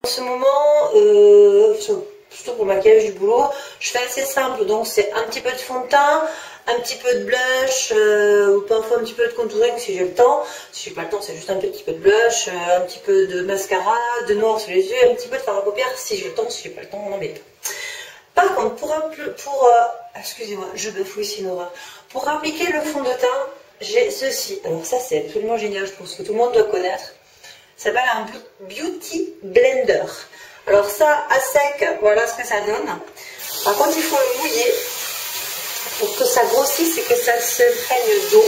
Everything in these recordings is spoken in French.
En ce moment, surtout pour le maquillage du boulot, je fais assez simple, donc c'est un petit peu de fond de teint, un petit peu de blush, ou parfois un petit peu de contouring si j'ai le temps. Si j'ai pas le temps, c'est juste un petit peu de blush, un petit peu de mascara, de noir sur les yeux, un petit peu de fard à paupières si j'ai le temps. Si j'ai pas le temps, on en met pas. Par contre, excusez-moi, je bafouille ici une horreur. Pour appliquer le fond de teint, j'ai ceci. Alors ça, c'est absolument génial, je pense que tout le monde doit connaître. Ça s'appelle un Beauty Blender. Alors ça, à sec, voilà ce que ça donne. Par contre, il faut le mouiller pour que ça grossisse et que ça se prenne d'eau.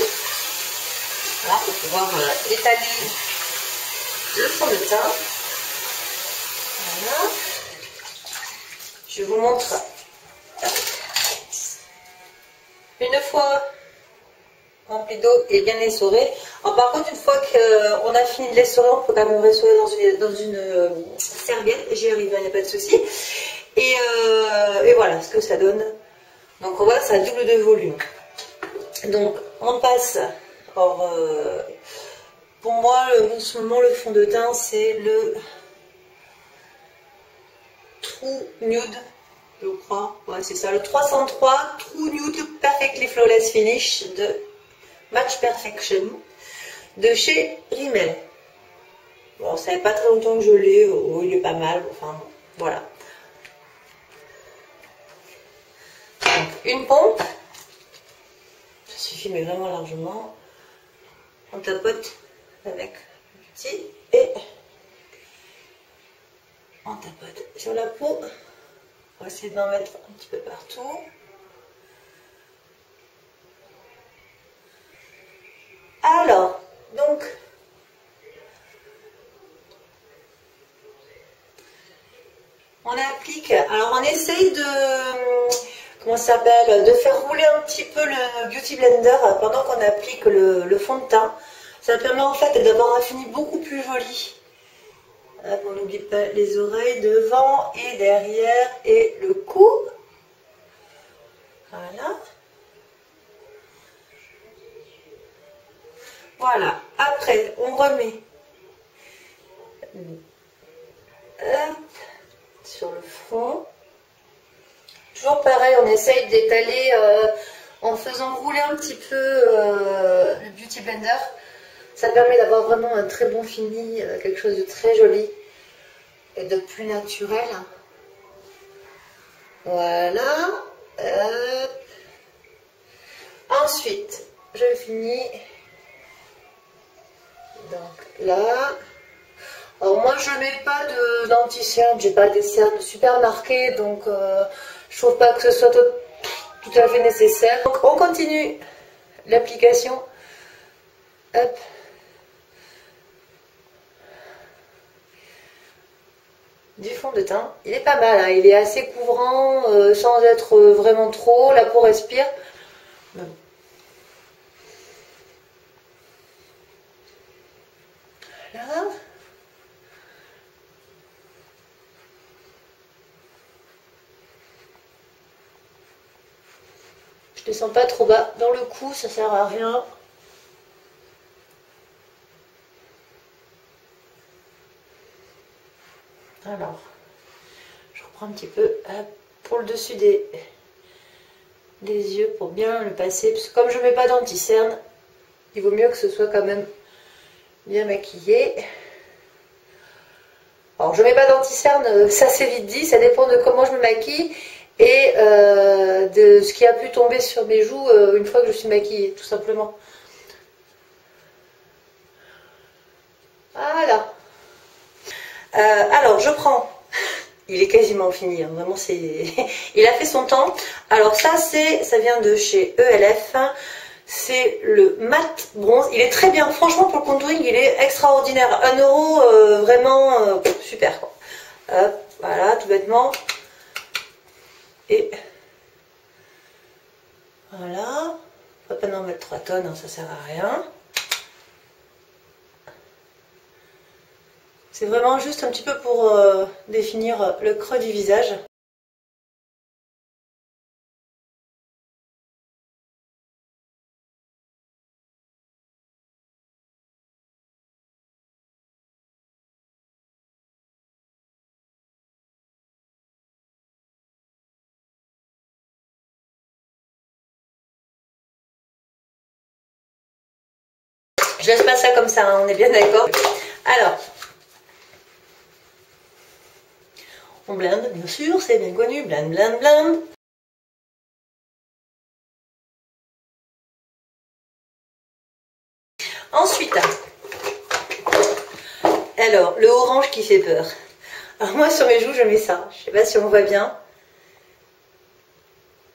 Voilà, pour pouvoir étaler le fond de teint. Voilà. Je vous montre. Une fois rempli d'eau et bien essoré. Alors, par contre, une fois qu'on a fini de l'essorer, on peut quand même l'essorer dans une serviette. J'y arrive, il n'y a pas de souci. Et voilà ce que ça donne. Donc voilà, ça double de volume. Donc on passe. Or, pour moi, en ce moment, le fond de teint, c'est le True Nude, je crois. Ouais, c'est ça, le 303 True Nude Perfectly Flawless Finish de Match Perfection de chez Rimmel. Bon, ça fait pas très longtemps que je l'ai, il est pas mal, enfin voilà. Donc, une pompe, ça suffit mais vraiment largement. On tapote avec le petit et on tapote sur la peau. On va essayer d'en mettre un petit peu partout. Alors, donc, on applique, alors on essaye de, comment ça s'appelle, de faire rouler un petit peu le Beauty Blender pendant qu'on applique le fond de teint. Ça permet en fait d'avoir un fini beaucoup plus joli. On n'oublie pas les oreilles devant et derrière et le cou. Voilà. Voilà. Après, on remet hop, sur le fond. Toujours pareil, on essaye d'étaler en faisant rouler un petit peu le Beauty Blender. Ça permet d'avoir vraiment un très bon fini, quelque chose de très joli et de plus naturel. Voilà. Ensuite, je finis. Donc là. Alors moi je mets pas d'anti-cerne, j'ai pas des cernes super marquées, donc je trouve pas que ce soit tout à fait nécessaire. Donc on continue l'application. Hop. Du fond de teint. Il est pas mal, hein. Il est assez couvrant, sans être vraiment trop. La peau respire. Voilà. Je descends pas trop bas dans le cou, ça sert à rien. Alors, je reprends un petit peu pour le dessus des yeux pour bien le passer. Parce que comme je mets pas d'anti-cerne, il vaut mieux que ce soit quand même bien maquillé. Alors je mets pas d'anti-cerne, ça c'est vite dit, ça dépend de comment je me maquille et de ce qui a pu tomber sur mes joues une fois que je suis maquillée, tout simplement. Voilà. Alors je prends, il est quasiment fini, hein. Vraiment c'est, il a fait son temps. Alors ça vient de chez ELF, c'est le mat bronze, il est très bien, franchement pour le contouring il est extraordinaire, 1 euro, vraiment super quoi. Hop, voilà, tout bêtement. Et voilà, pas peine d'en mettre 3 tonnes, hein, ça sert à rien. C'est vraiment juste un petit peu pour définir le creux du visage. Je laisse pas ça comme ça, hein, on est bien d'accord. Alors, on blende, bien sûr, c'est bien connu, blend, blend, blend. Ensuite, alors, le orange qui fait peur. Alors moi, sur mes joues, je mets ça. Je sais pas si on voit bien.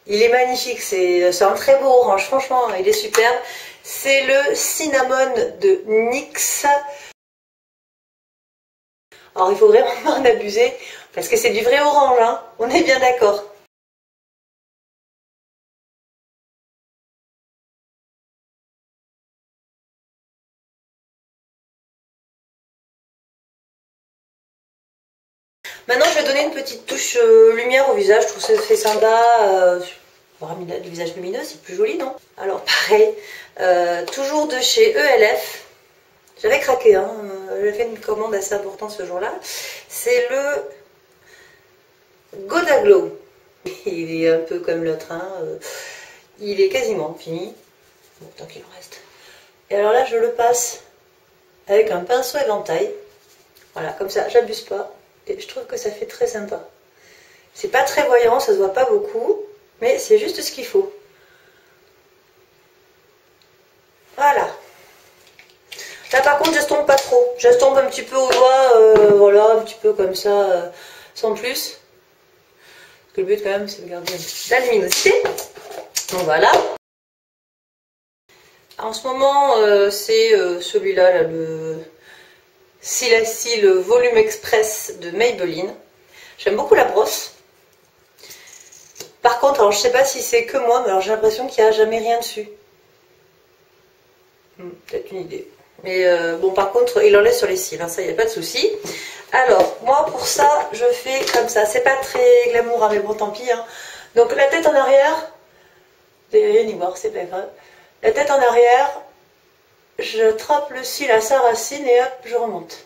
Il est magnifique, c'est un très beau orange, franchement, il est superbe. C'est le cinnamon de NYX. Alors, il faut vraiment pas en abuser, parce que c'est du vrai orange, hein. On est bien d'accord. Maintenant, je vais donner une petite touche lumière au visage. Je trouve que ça fait sympa. Du visage lumineux, c'est plus joli, non? Alors, pareil, toujours de chez ELF. J'avais craqué, hein. J'avais fait une commande assez importante ce jour-là. C'est le Goda Glow. Il est un peu comme l'autre, hein. Il est quasiment fini. Bon, tant qu'il en reste. Et alors là, je le passe avec un pinceau éventail. Voilà, comme ça, j'abuse pas. Et je trouve que ça fait très sympa. C'est pas très voyant, ça se voit pas beaucoup, mais c'est juste ce qu'il faut. Voilà. Là par contre, j'estompe pas trop. J'estompe un petit peu au doigt, voilà, un petit peu comme ça, sans plus. Parce que le but quand même, c'est de garder la luminosité. Donc voilà. En ce moment, c'est celui-là, là, le Silacy Volume Express de Maybelline. J'aime beaucoup la brosse. Par contre, alors je sais pas si c'est que moi, mais alors j'ai l'impression qu'il n'y a jamais rien dessus. Peut-être une idée. Mais bon, par contre, il en laisse sur les cils, hein, ça, il n'y a pas de souci. Alors, moi, pour ça, je fais comme ça. C'est pas très glamour, hein, mais bon, tant pis. Hein. Donc, la tête en arrière, vous n'allez rien y voir, c'est pas grave. La tête en arrière, je trappe le cil à sa racine et hop, je remonte.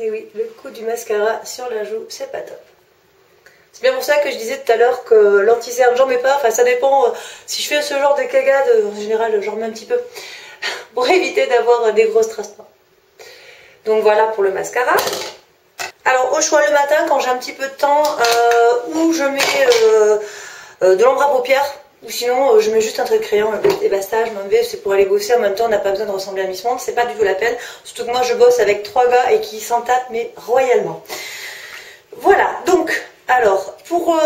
Et oui, le coup du mascara sur la joue, c'est pas top. C'est bien pour ça que je disais tout à l'heure que l'anti-cerne, j'en mets pas. Enfin, ça dépend. Si je fais ce genre de cagade, en général, j'en mets un petit peu pour éviter d'avoir des grosses traces noires. Donc voilà pour le mascara. Alors, au choix le matin, quand j'ai un petit peu de temps, ou je mets de l'ombre à paupières, ou sinon je mets juste un trait de crayon et basta, je m'en vais, c'est pour aller bosser. En même temps, on n'a pas besoin de ressembler à Miss Monde, c'est pas du tout la peine. Surtout que moi, je bosse avec 3 gars et qui s'en tapent, mais royalement. Voilà, donc, alors, pour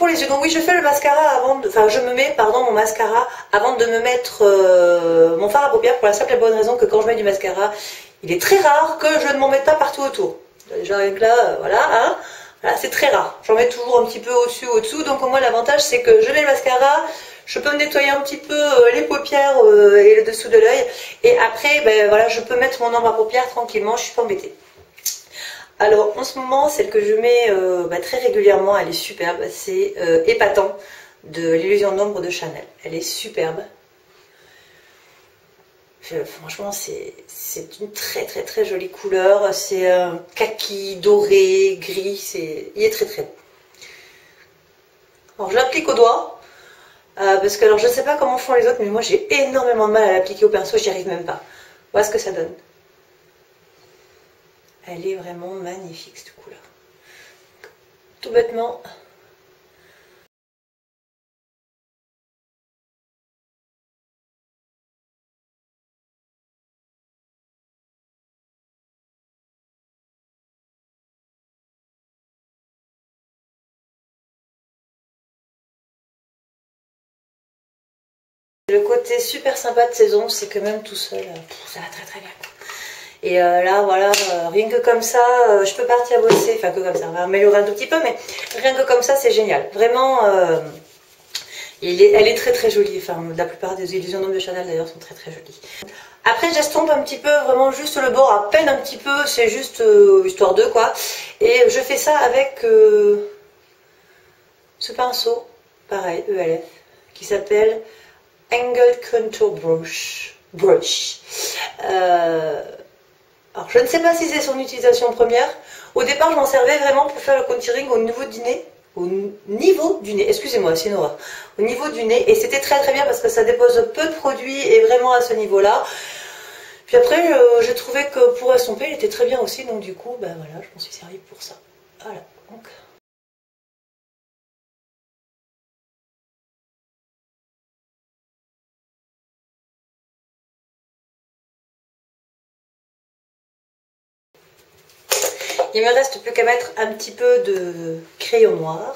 les yeux, donc oui, je fais le mascara avant de... Enfin, je me mets, pardon, mon mascara avant de me mettre mon fard à paupières, pour la simple et bonne raison que quand je mets du mascara, il est très rare que je ne m'en mette pas partout autour. Déjà avec là, voilà, hein. Voilà, c'est très rare. J'en mets toujours un petit peu au-dessus, au-dessous. Donc au moins l'avantage c'est que je mets le mascara, je peux me nettoyer un petit peu les paupières et le dessous de l'œil. Et après, ben, voilà, je peux mettre mon ombre à paupières tranquillement, je suis pas embêtée. Alors en ce moment, celle que je mets très régulièrement, elle est superbe. C'est Épatant de l'illusion d'ombre de Chanel. Elle est superbe. Franchement, c'est une très très très jolie couleur. C'est kaki, doré, gris. Il est très très beau. Alors je l'applique au doigt. Parce que alors je ne sais pas comment font les autres, mais moi j'ai énormément de mal à l'appliquer au pinceau. J'y arrive même pas. Voilà ce que ça donne. Elle est vraiment magnifique cette couleur. Tout bêtement. Le côté super sympa de saison, c'est que même tout seul, ça va très très bien. Et là, voilà, rien que comme ça, je peux partir bosser, enfin que comme ça, on va améliorer un tout petit peu, mais rien que comme ça, c'est génial. Vraiment, Elle est très très jolie, enfin la plupart des illusions d'ombre de Chanel d'ailleurs sont très très jolies. Après j'estompe un petit peu, vraiment juste le bord, à peine un petit peu, c'est juste histoire de quoi. Et je fais ça avec ce pinceau, pareil, ELF, qui s'appelle Angled Contour Brush. Alors je ne sais pas si c'est son utilisation première. Au départ je m'en servais vraiment pour faire le contouring au niveau du nez. Au niveau du nez, excusez-moi, c'est Nora. Au niveau du nez, et c'était très très bien parce que ça dépose peu de produits et vraiment à ce niveau-là. Puis après, j'ai trouvé que pour estomper, il était très bien aussi, donc du coup, ben voilà, je m'en suis servi pour ça. Voilà, donc. Il me reste plus qu'à mettre un petit peu de crayon noir.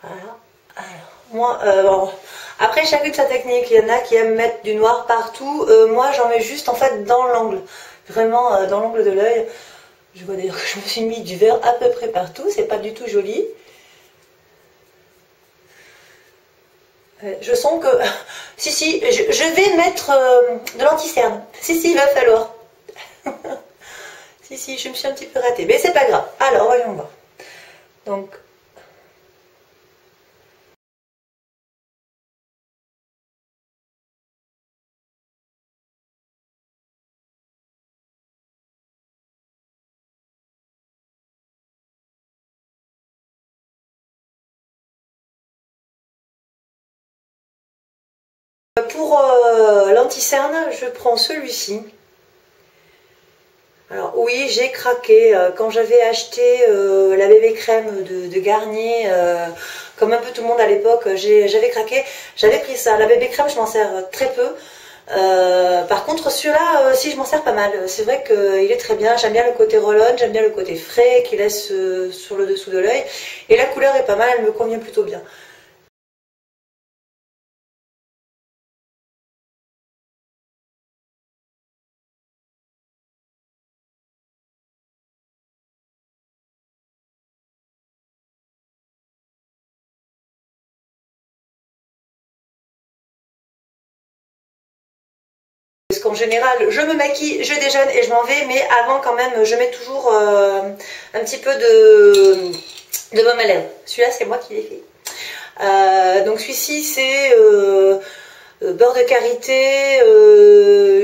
Voilà. Alors, moi, bon, après chacune sa technique, il y en a qui aiment mettre du noir partout. Moi, j'en mets juste en fait dans l'angle, vraiment dans l'angle de l'œil. Je vois d'ailleurs que je me suis mis du vert à peu près partout, c'est pas du tout joli. Je sens que... si, je vais mettre de l'anti-cerne. Si, il va falloir. si, je me suis un petit peu ratée, mais c'est pas grave. Alors, voyons voir. Donc... Pour l'anti-cerne, je prends celui-ci. Alors oui, j'ai craqué quand j'avais acheté la bébé crème de Garnier, comme un peu tout le monde à l'époque, j'avais craqué, j'avais pris ça. La bébé crème, je m'en sers très peu. Par contre, celui-là, si je m'en sers pas mal. C'est vrai qu'il est très bien. J'aime bien le côté roll-on, j'aime bien le côté frais qu'il laisse sur le dessous de l'œil. Et la couleur est pas mal, elle me convient plutôt bien. Parce qu'en général, je me maquille, je déjeune et je m'en vais, mais avant quand même, je mets toujours un petit peu de baume à lèvres. Celui-là, c'est moi qui l'ai fait. Donc celui-ci, c'est beurre de karité,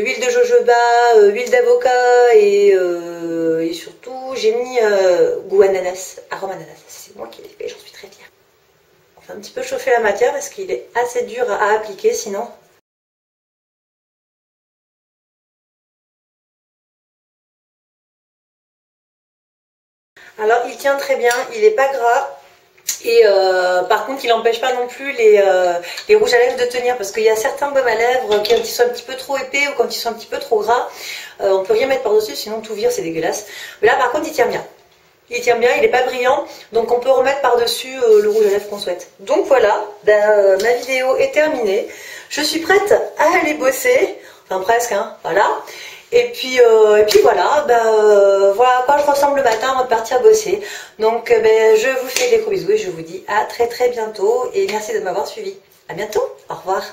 huile de jojoba, huile d'avocat et surtout, j'ai mis goût ananas, arôme ananas. C'est moi qui l'ai fait, j'en suis très fière. On fait un petit peu chauffer la matière parce qu'il est assez dur à appliquer sinon. Alors il tient très bien, il n'est pas gras et par contre il n'empêche pas non plus les rouges à lèvres de tenir parce qu'il y a certains baumes à lèvres quand ils sont un petit peu trop épais ou quand ils sont un petit peu trop gras, on peut rien mettre par dessus sinon tout vire, c'est dégueulasse. Mais là par contre il tient bien. Il tient bien, il n'est pas brillant, donc on peut remettre par-dessus le rouge à lèvres qu'on souhaite. Donc voilà, ma vidéo est terminée. Je suis prête à aller bosser, enfin presque, hein, voilà. Et puis voilà, voilà à quoi je ressemble le matin avant de partir bosser. Donc je vous fais des gros bisous et je vous dis à très très bientôt. Et merci de m'avoir suivi. À bientôt, au revoir.